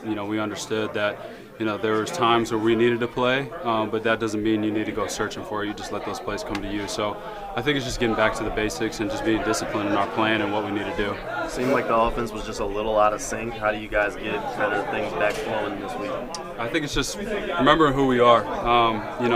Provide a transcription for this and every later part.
we understood that there was times where we needed to play, but that doesn't mean you need to go searching for it. You just let those plays come to you. So I think it's just getting back to the basics and just being disciplined in our plan and what we need to do. It seemed like the offense was just a little out of sync. How do you guys get kind of things back flowing this week? I think it's just remembering who we are.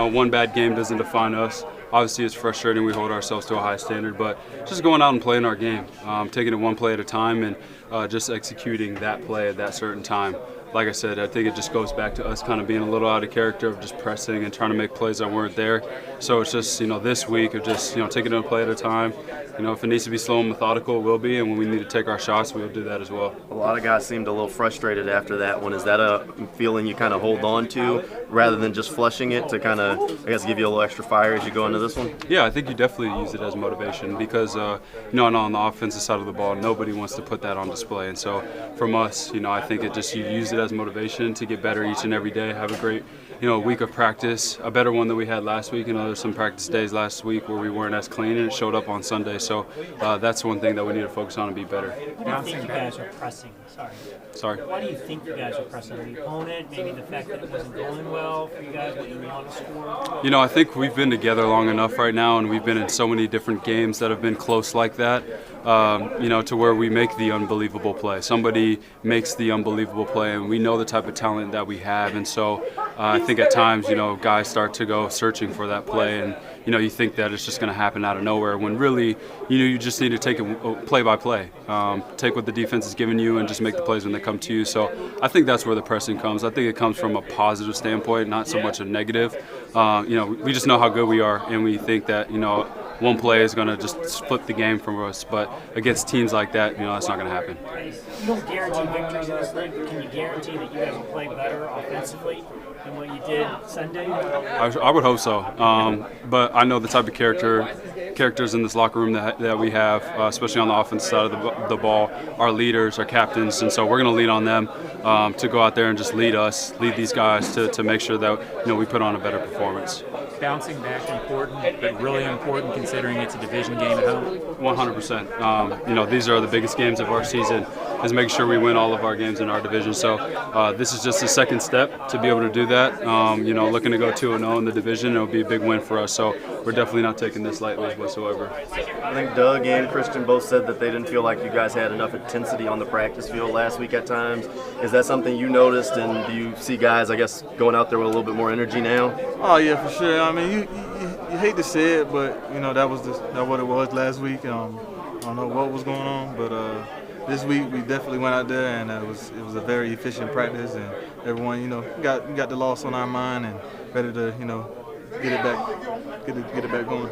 One bad game doesn't define us. Obviously, it's frustrating. We hold ourselves to a high standard, but just going out and playing our game, taking it one play at a time and just executing that play at that certain time. Like I said, I think it just goes back to us kind of being a little out of character of just pressing and trying to make plays that weren't there. So it's just, this week of just, taking it a play at a time. If it needs to be slow and methodical, it will be. And when we need to take our shots, we'll do that as well. A lot of guys seemed a little frustrated after that one. Is that a feeling you kind of hold on to rather than just flushing it to kind of, give you a little extra fire as you go into this one? Yeah, I think you definitely use it as motivation because, on the offensive side of the ball, nobody wants to put that on display. And so from us, I think you use it as motivation to get better each and every day, have a great week of practice, a better one than we had last week. There's some practice days last week where we weren't as clean, and it showed up on Sunday. So that's one thing that we need to focus on and be better. Why do you think you guys are pressing? Sorry. Why do you think you guys are pressing? The opponent, maybe the fact that it wasn't going well for you guys, what you want to score? I think we've been together long enough right now, and we've been in so many different games that have been close like that, to where we make the unbelievable play. Somebody makes the unbelievable play, and we know the type of talent that we have. And so I think at times, guys start to go searching for that play, and, you think that it's just going to happen out of nowhere when really, you just need to take it play by play. Take what the defense is giving you and just make the plays when they come to you. So I think that's where the pressing comes. I think it comes from a positive standpoint, not so much a negative. We just know how good we are, and we think that, one play is going to just flip the game from us. But against teams like that, that's not going to happen. You don't guarantee victories in this league, but can you guarantee that you guys will play better offensively than what you did Sunday? I would hope so. But I know the type of characters in this locker room that we have, especially on the offensive side of the ball, our leaders, our captains, and so we're going to lean on them to go out there and just lead these guys to make sure that we put on a better performance. Bouncing back important, but really important considering it's a division game at home? 100%. These are the biggest games of our season, is making sure we win all of our games in our division. So this is just the second step to be able to do that. Looking to go 2-0 in the division, it'll be a big win for us. So we're definitely not taking this lightly whatsoever. I think Doug and Christian both said that they didn't feel like you guys had enough intensity on the practice field last week at times. Is that something you noticed, and do you see guys, going out there with a little bit more energy now? Oh, yeah, for sure. I mean, you hate to say it, but, that was what it was last week. I don't know what was going on, but this week we definitely went out there, and it was a very efficient practice, and everyone, got the loss on our mind and ready to, get it back going.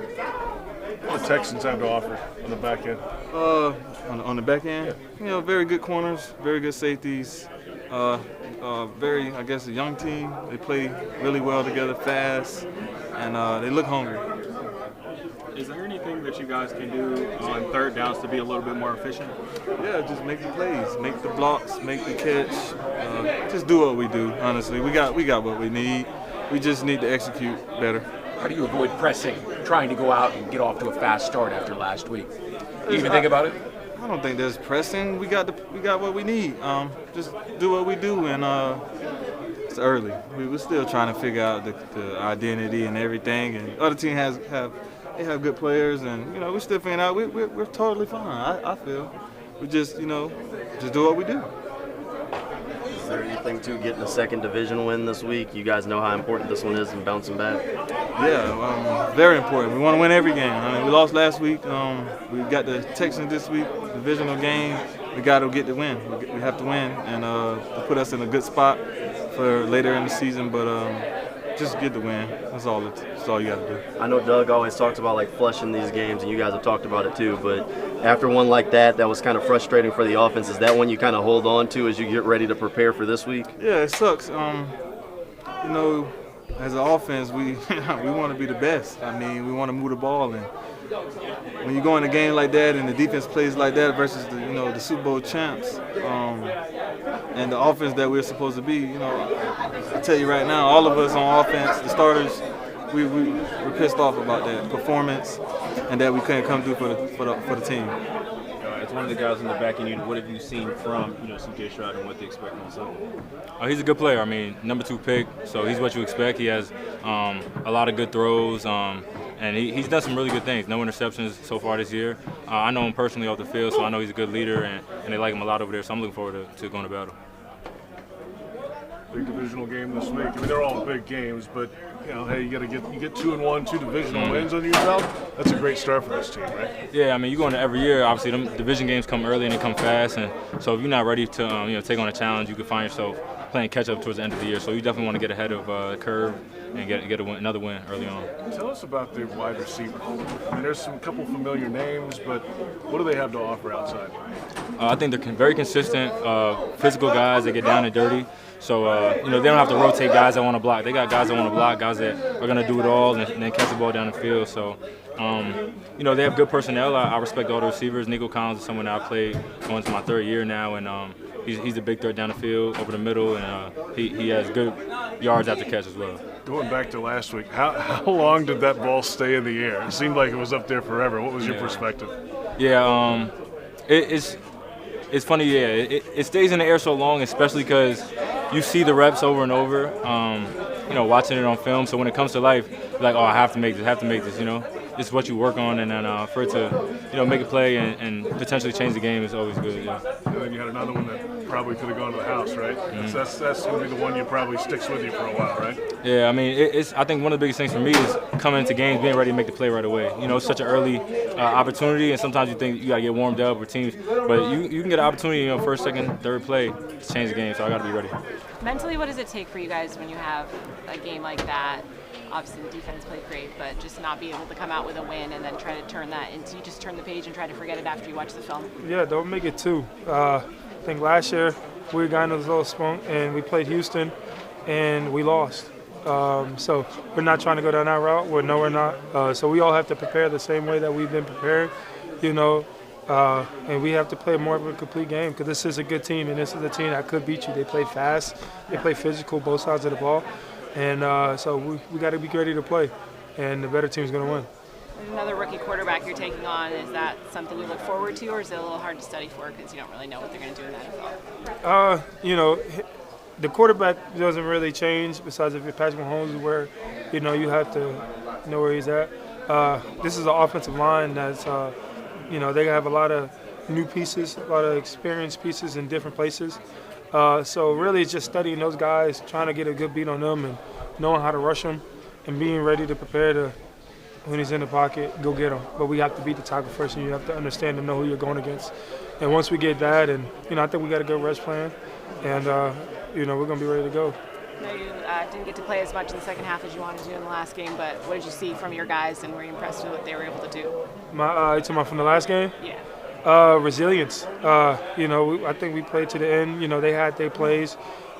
What the Texans have to offer on the back end? On the back end, very good corners, very good safeties. Very, a young team. They play really well together, fast, and they look hungry. Is there anything that you guys can do on third downs to be a little bit more efficient? Yeah, just make the plays, make the blocks, make the catch. Just do what we do. Honestly, we got what we need. We just need to execute better. How do you avoid pressing, trying to go out and get off to a fast start after last week? Do you even think about it? I don't think there's pressing. We got what we need. Just do what we do, and it's early. We're still trying to figure out the identity and everything. And other team have good players, and we're still figuring out. We're totally fine. I feel we just just do what we do. Is there anything to getting a second division win this week? You guys know how important this one is in bouncing back. Yeah, very important. We want to win every game. I mean, we lost last week. We got the Texans this week, divisional game. We got to get the win. We have to win, and to put us in a good spot for later in the season. But just get the win. That's all you got to do. I know Doug always talks about flushing these games, and you guys have talked about it too. But after one like that was kind of frustrating for the offense. Is that one you kind of hold on to as you get ready to prepare for this week? Yeah, it sucks. As an offense, we we want to be the best. I mean, we want to move the ball, and when you go in a game like that and the defense plays like that versus the Super Bowl champs, and the offense that we're supposed to be, I tell you right now, all of us on offense, the starters, we're pissed off about that performance and that we couldn't come through for the team. It's one of the guys in the back end unit. What have you seen from C.J. Stroud and what they expect on Sunday? He's a good player. I mean, number 2 pick, so he's what you expect. He has a lot of good throws, and he's done some really good things. No interceptions so far this year. I know him personally off the field, so I know he's a good leader, and they like him a lot over there. So I'm looking forward to going to battle. Big divisional game this week. I mean, they're all big games, but hey, you get 2-1, 2 divisional wins under your belt. That's a great start for this team, right? Yeah, I mean, you go into every year. Obviously, them division games come early and they come fast, and so if you're not ready to take on a challenge, you can find yourself playing catch up towards the end of the year. So you definitely want to get ahead of the curve and get another win early on. Tell us about the wide receiver. I mean, there's a couple familiar names, but what do they have to offer outside? I think they're very consistent, physical guys that get down and dirty. So, they don't have to rotate guys that want to block. They got guys that want to block, guys that are going to do it all and then catch the ball down the field. So, they have good personnel. I respect all the receivers. Nico Collins is someone that I played going to my 3rd year now, and he's a big threat down the field, over the middle, and he has good yards after catch as well. Going back to last week, how long did that ball stay in the air? It seemed like it was up there forever. What was your perspective? Yeah, it's funny, yeah. It stays in the air so long, especially because you see the reps over and over, watching it on film. So when it comes to life, you're like, oh, I have to make this, It's what you work on, and then for it to, make a play and potentially change the game is always good, yeah. And then you had another one that probably could have gone to the house, right? Mm-hmm. That's going to be the one that probably sticks with you for a while, right? Yeah, I mean, I think one of the biggest things for me is coming into games, being ready to make the play right away. It's such an early opportunity, and sometimes you think you got to get warmed up with teams, but you can get an opportunity, first, second, third play to change the game, so I got to be ready. Mentally, what does it take for you guys when you have a game like that? Obviously, the defense played great, but just not be able to come out with a win and then try to turn that into, you just turn the page and try to forget it after you watch the film? Yeah, don't make it 2. I think last year we got into this little spunk and we played Houston and we lost. So we're not trying to go down that route. We're not. So we all have to prepare the same way that we've been preparing, and we have to play more of a complete game because this is a good team and this is a team that could beat you. They play fast, they play physical, both sides of the ball. And so we got to be ready to play, and the better team's going to win. Another rookie quarterback you're taking on, is that something you look forward to, or is it a little hard to study for because you don't really know what they're going to do in the NFL? The quarterback doesn't really change besides if you're Patrick Mahomes, where, you have to know where he's at. This is an offensive line that's, they have a lot of new pieces, a lot of experienced pieces in different places. So really it's just studying those guys, trying to get a good beat on them and knowing how to rush them and being ready to prepare to, when he's in the pocket, go get him. But we have to beat the tackle first, and you have to understand and know who you're going against. And once we get that, and, I think we got a good rush plan, and, we're going to be ready to go. I know you didn't get to play as much in the second half as you wanted to in the last game, but what did you see from your guys, and were you impressed with what they were able to do? You talking about from the last game? Yeah. Resilience. I think we played to the end. They had their plays.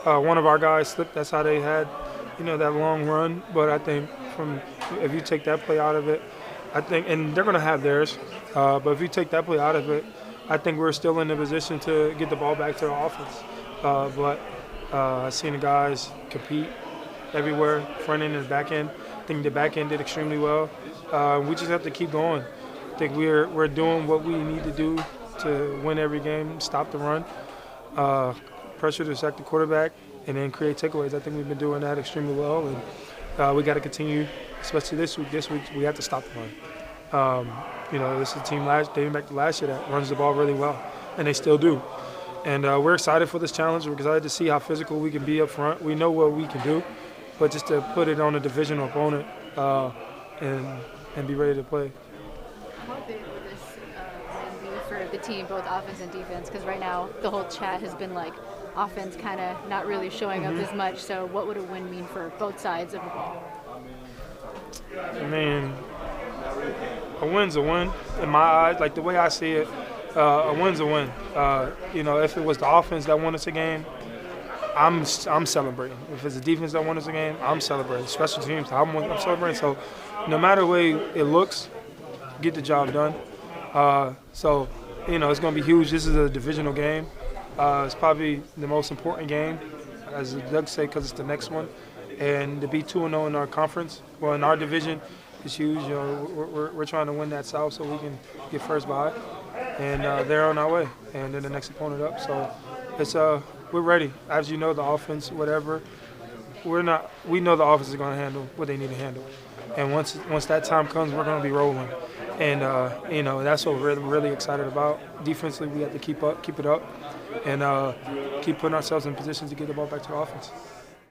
One of our guys slipped. That's how they had, that long run. But I think if you take that play out of it, and they're going to have theirs. But if you take that play out of it, I think we're still in the position to get the ball back to the offense. But I've seen the guys compete everywhere, front end and back end. I think the back end did extremely well. We just have to keep going. I think we're doing what we need to do to win every game, stop the run, pressure to sack the quarterback, and then create takeaways. I think we've been doing that extremely well, and we got to continue, especially this week. This week we have to stop the run. This is a team dating back to last year that runs the ball really well, and they still do. And we're excited for this challenge. We're excited to see how physical we can be up front. We know what we can do, but just to put it on a divisional opponent and be ready to play. How big would this win be for the team, both offense and defense? Because right now the whole chat has been like offense kind of not really showing up as much. So what would a win mean for both sides of the ball? I mean, a win's a win in my eyes. Like the way I see it, a win's a win. If it was the offense that won us a game, I'm celebrating. If it's the defense that won us a game, I'm celebrating. Special teams, I'm celebrating. So no matter the way it looks, get the job done. It's going to be huge. This is a divisional game. It's probably the most important game, as Doug said, because it's the next one. And to be 2-0 in our conference, well, in our division, is huge. We're trying to win that South so we can get first bye. and they're on our way, and then the next opponent up. So it's we're ready. As you know, the offense, whatever, we know the offense is going to handle what they need to handle, and once that time comes, we're going to be rolling, and that's what we're really excited about. Defensively, we have to keep it up, and keep putting ourselves in positions to get the ball back to the offense.